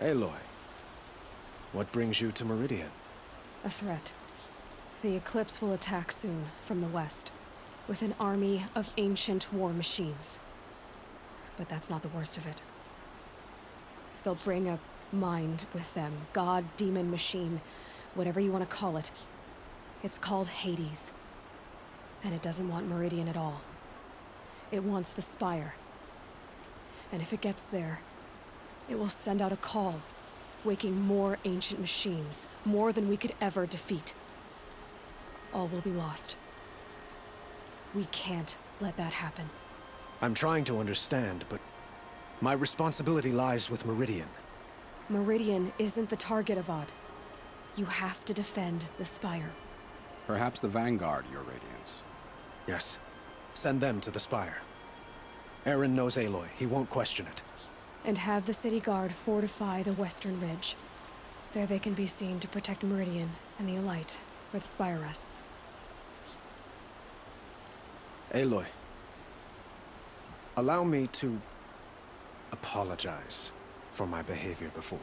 Aloy, what brings you to Meridian? A threat. The Eclipse will attack soon, from the west, with an army of ancient war machines. But that's not the worst of it. They'll bring a mind with them, god, demon, machine, whatever you want to call it. It's called Hades. And it doesn't want Meridian at all. It wants the Spire. And if it gets there, it will send out a call, waking more ancient machines, more than we could ever defeat. All will be lost. We can't let that happen. I'm trying to understand, but my responsibility lies with Meridian. Meridian isn't the target, Avad. You have to defend the Spire. Perhaps the Vanguard, Your Radiance. Yes. Send them to the Spire. Eren knows Aloy. He won't question it. And have the city guard fortify the western ridge. There they can be seen to protect Meridian and the Elite, where the Spire rests. Aloy, allow me to apologize for my behavior before.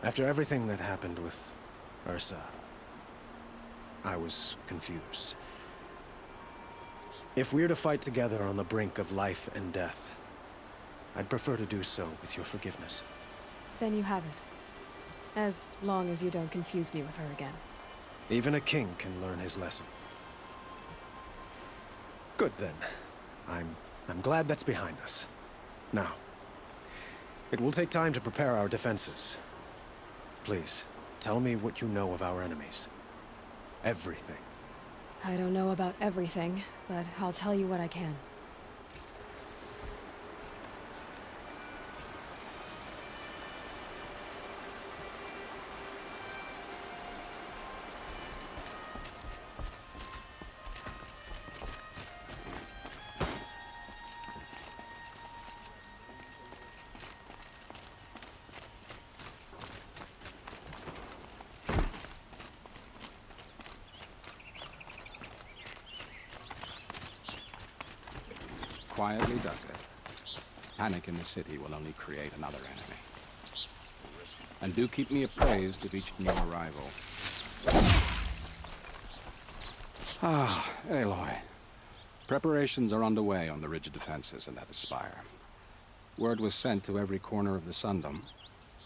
After everything that happened with Ursa, I was confused. If we're to fight together on the brink of life and death, I'd prefer to do so with your forgiveness. Then you have it. As long as you don't confuse me with her again. Even a king can learn his lesson. Good then. I'm glad that's behind us. Now, it will take time to prepare our defenses. Please, tell me what you know of our enemies. Everything. I don't know about everything, but I'll tell you what I can. Quietly does it. Panic in the city will only create another enemy. And do keep me appraised of each new arrival. Ah, Aloy. Preparations are underway on the ridge defenses and at the Spire. Word was sent to every corner of the Sundom.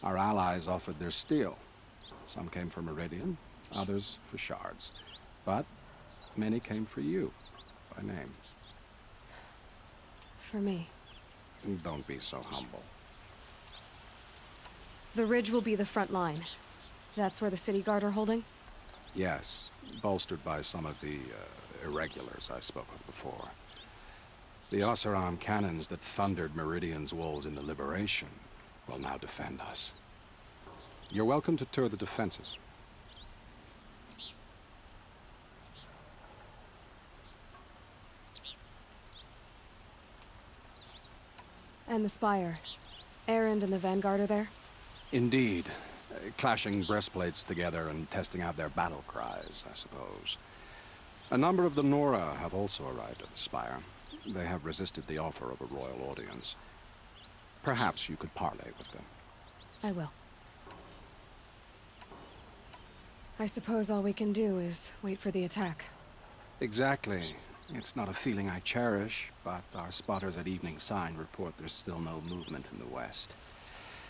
Our allies offered their steel. Some came for Meridian, others for shards. But many came for you, by name. For me. Don't be so humble. The ridge will be the front line. That's where the city guard are holding? Yes, bolstered by some of the irregulars I spoke of before. The Oseram cannons that thundered Meridian's walls in the Liberation will now defend us. You're welcome to tour the defenses. And the Spire. Erend and the Vanguard are there? Indeed. Clashing breastplates together and testing out their battle cries, I suppose. A number of the Nora have also arrived at the Spire. They have resisted the offer of a royal audience. Perhaps you could parley with them. I will. I suppose all we can do is wait for the attack. Exactly. It's not a feeling I cherish, but our spotters at Evening Sign report there's still no movement in the west.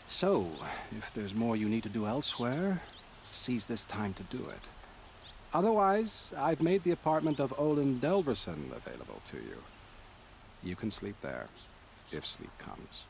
So, if there's more you need to do elsewhere, seize this time to do it. Otherwise, I've made the apartment of Olin Delverson available to you. You can sleep there, if sleep comes.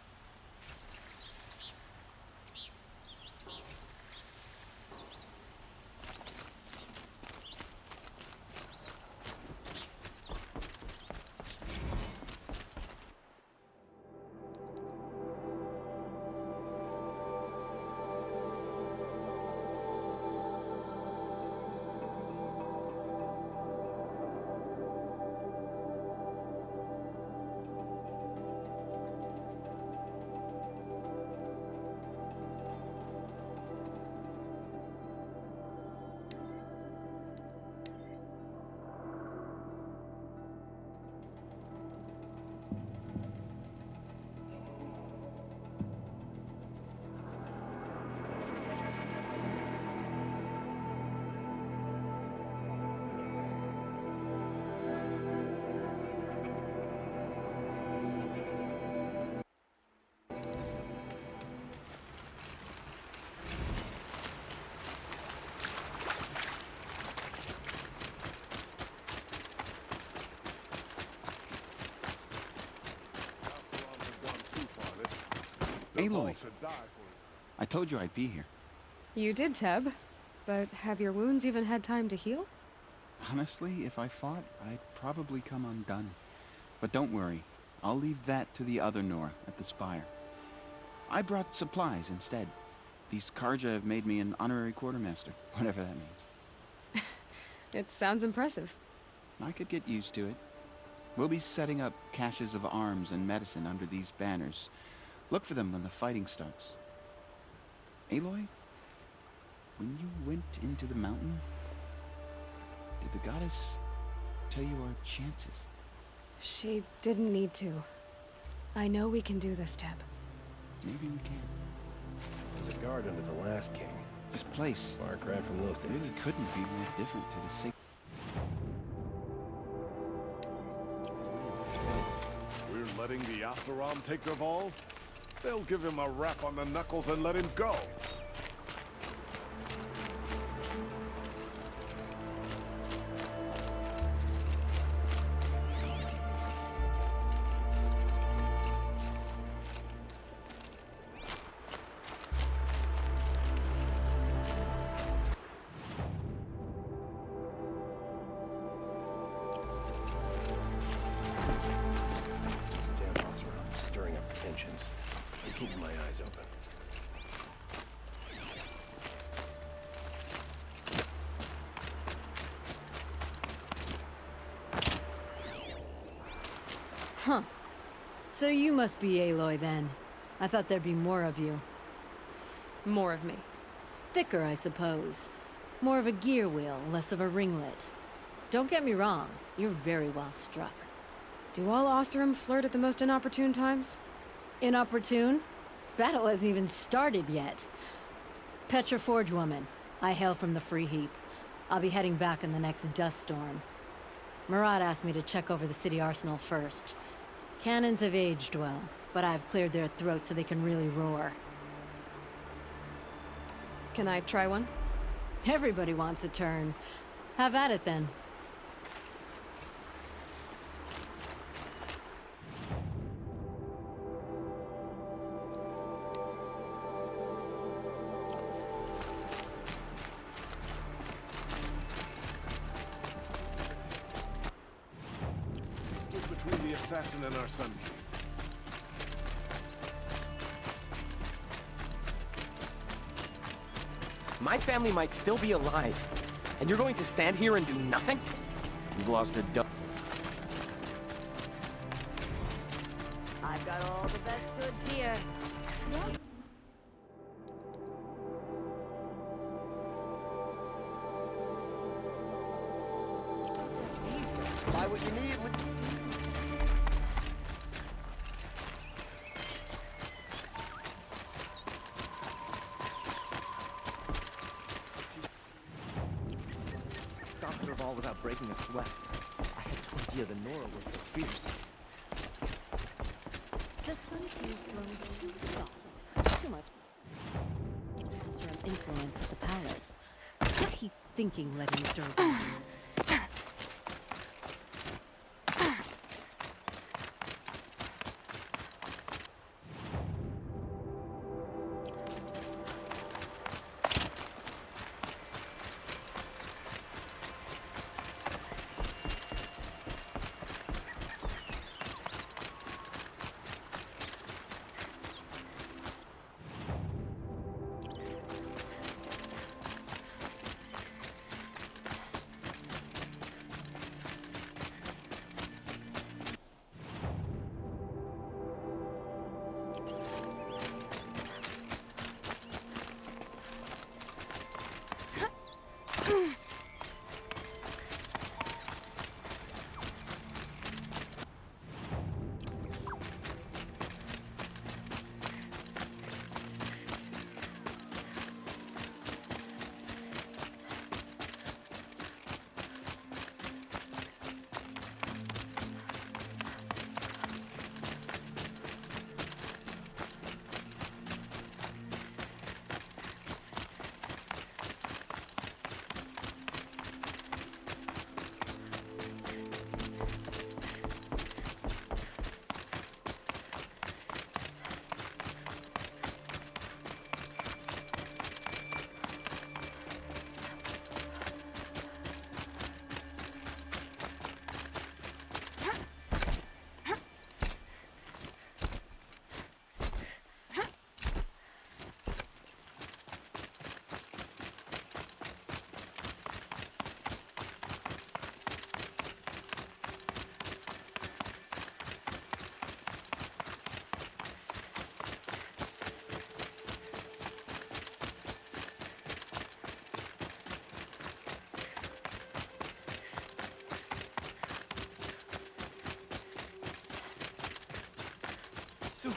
Aloy, I told you I'd be here. You did, Teb. But have your wounds even had time to heal? Honestly, if I fought, I'd probably come undone. But don't worry, I'll leave that to the other Nora at the Spire. I brought supplies instead. These Karja have made me an honorary quartermaster, whatever that means. It sounds impressive. I could get used to it. We'll be setting up caches of arms and medicine under these banners. Look for them when the fighting starts. Aloy, when you went into the mountain, did the goddess tell you our chances? She didn't need to. I know we can do this, Teb. Maybe we can. There's a guard under the last king. This place Far cry from those days. really couldn't be more different to the sacred. We're letting the Asaram take their ball? They'll give him a rap on the knuckles and let him go. Damn Oseram, stirring up tensions. I'm keeping my eyes open. Huh. So you must be Aloy then. I thought there'd be more of you. More of me. Thicker, I suppose. More of a gear wheel, less of a ringlet. Don't get me wrong, you're very well struck. Do all Oseram flirt at the most inopportune times? Inopportune? Battle hasn't even started yet. Petra Forge woman. I hail from the Free Heap. I'll be heading back in the next dust storm. Marat asked me to check over the city arsenal first. Cannons have aged well, but I've cleared their throats so they can really roar. Can I try one? Everybody wants a turn. Have at it then. Stood between the assassin and our Sun King. My family might still be alive, and you're going to stand here and do nothing? You've lost a duck. I've got all the best goods here. Buy what you need. Stopped her all without breaking a sweat. I had no idea the Nora were so fierce. The Sun King's grown too soft. Too much. Some influence at the palace. What's he thinking letting Durban live?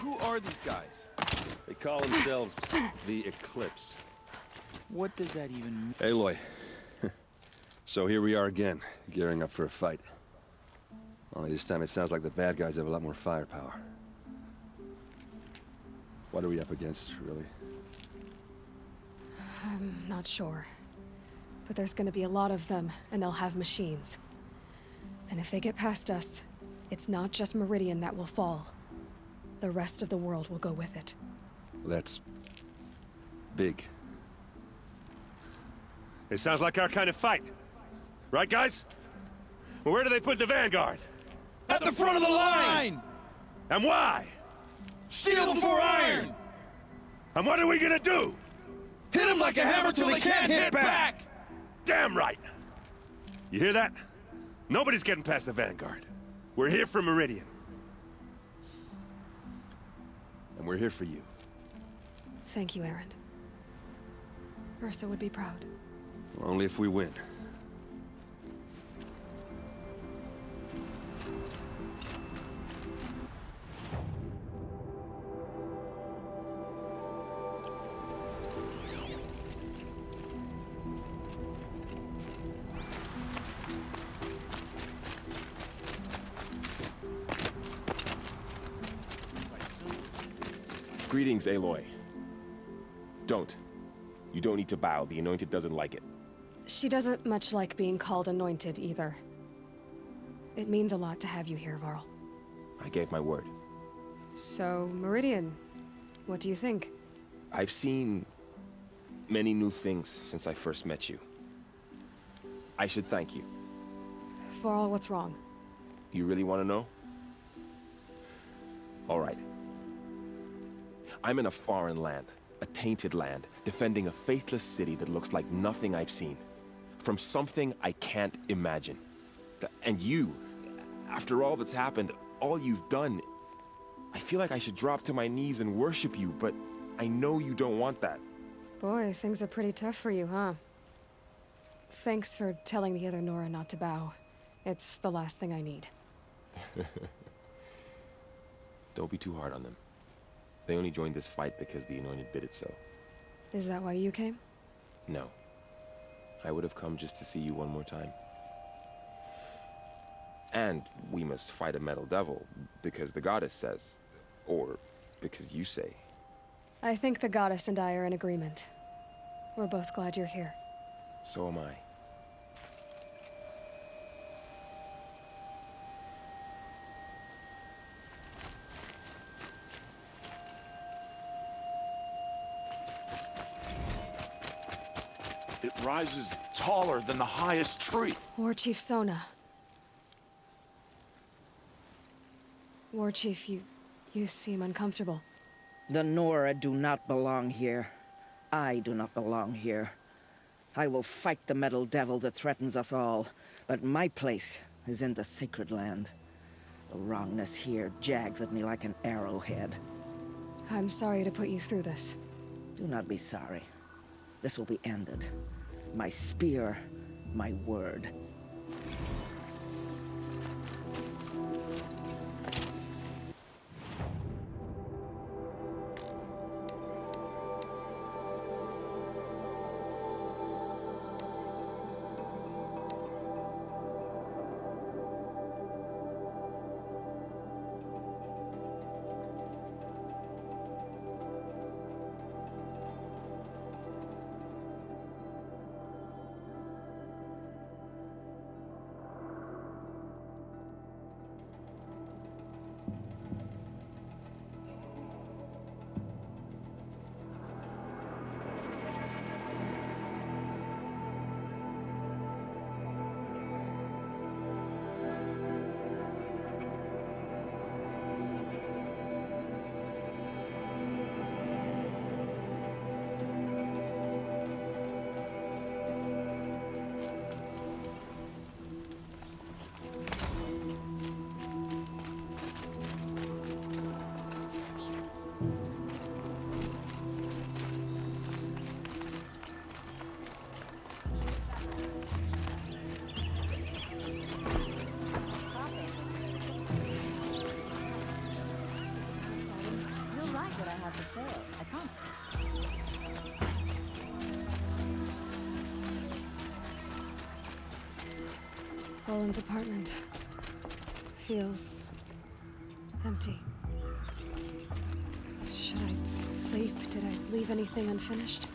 Who are these guys? They call themselves the Eclipse. What does that even mean? Aloy. So here we are again, gearing up for a fight. Only this time it sounds like the bad guys have a lot more firepower. What are we up against, really? I'm not sure. But there's gonna be a lot of them, and they'll have machines. And if they get past us, it's not just Meridian that will fall. The rest of the world will go with it. That's big. It sounds like our kind of fight. Right, guys? Well, where do they put the Vanguard? At the front of the line! And why? Steel before iron! And what are we gonna do? Hit him like a hammer till they can't hit back! Damn right! You hear that? Nobody's getting past the Vanguard. We're here for Meridian. And we're here for you. Thank you, Erend. Ursa would be proud. Only if we win. Greetings, Aloy. Don't. You don't need to bow. The Anointed doesn't like it. She doesn't much like being called anointed, either. It means a lot to have you here, Varl. I gave my word. So, Meridian, what do you think? I've seen many new things since I first met you. I should thank you. Varl, what's wrong? You really want to know? All right. I'm in a foreign land, a tainted land, defending a faithless city that looks like nothing I've seen. From something I can't imagine. And you, after all that's happened, all you've done, I feel like I should drop to my knees and worship you, but I know you don't want that. Boy, things are pretty tough for you, huh? Thanks for telling the other Nora not to bow. It's the last thing I need. Don't be too hard on them. They only joined this fight because the Anointed bid it so. Is that why you came? No. I would have come just to see you one more time. And we must fight a metal devil, because the goddess says. Or because you say. I think the goddess and I are in agreement. We're both glad you're here. So am I. It rises taller than the highest tree. War Chief Sona. War Chief, you seem uncomfortable. The Nora do not belong here. I do not belong here. I will fight the metal devil that threatens us all, but my place is in the sacred land. The wrongness here jags at me like an arrowhead. I'm sorry to put you through this. Do not be sorry. This will be ended. My spear, my word. sale, I promise. Roland's apartment feels empty. Should I sleep? Did I leave anything unfinished?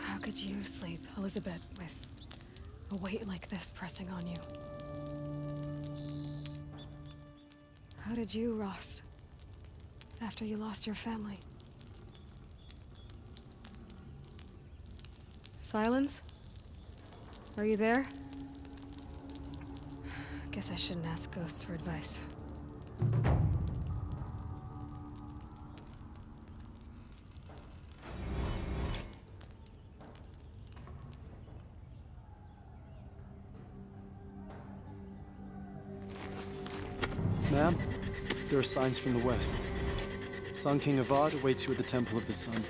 How could you sleep, Elizabeth, with a weight like this pressing on you? How did you rest after you lost your family? Silence? Are you there? Guess I shouldn't ask ghosts for advice. Ma'am, there are signs from the west. Sun King Avad awaits you at the Temple of the Sun.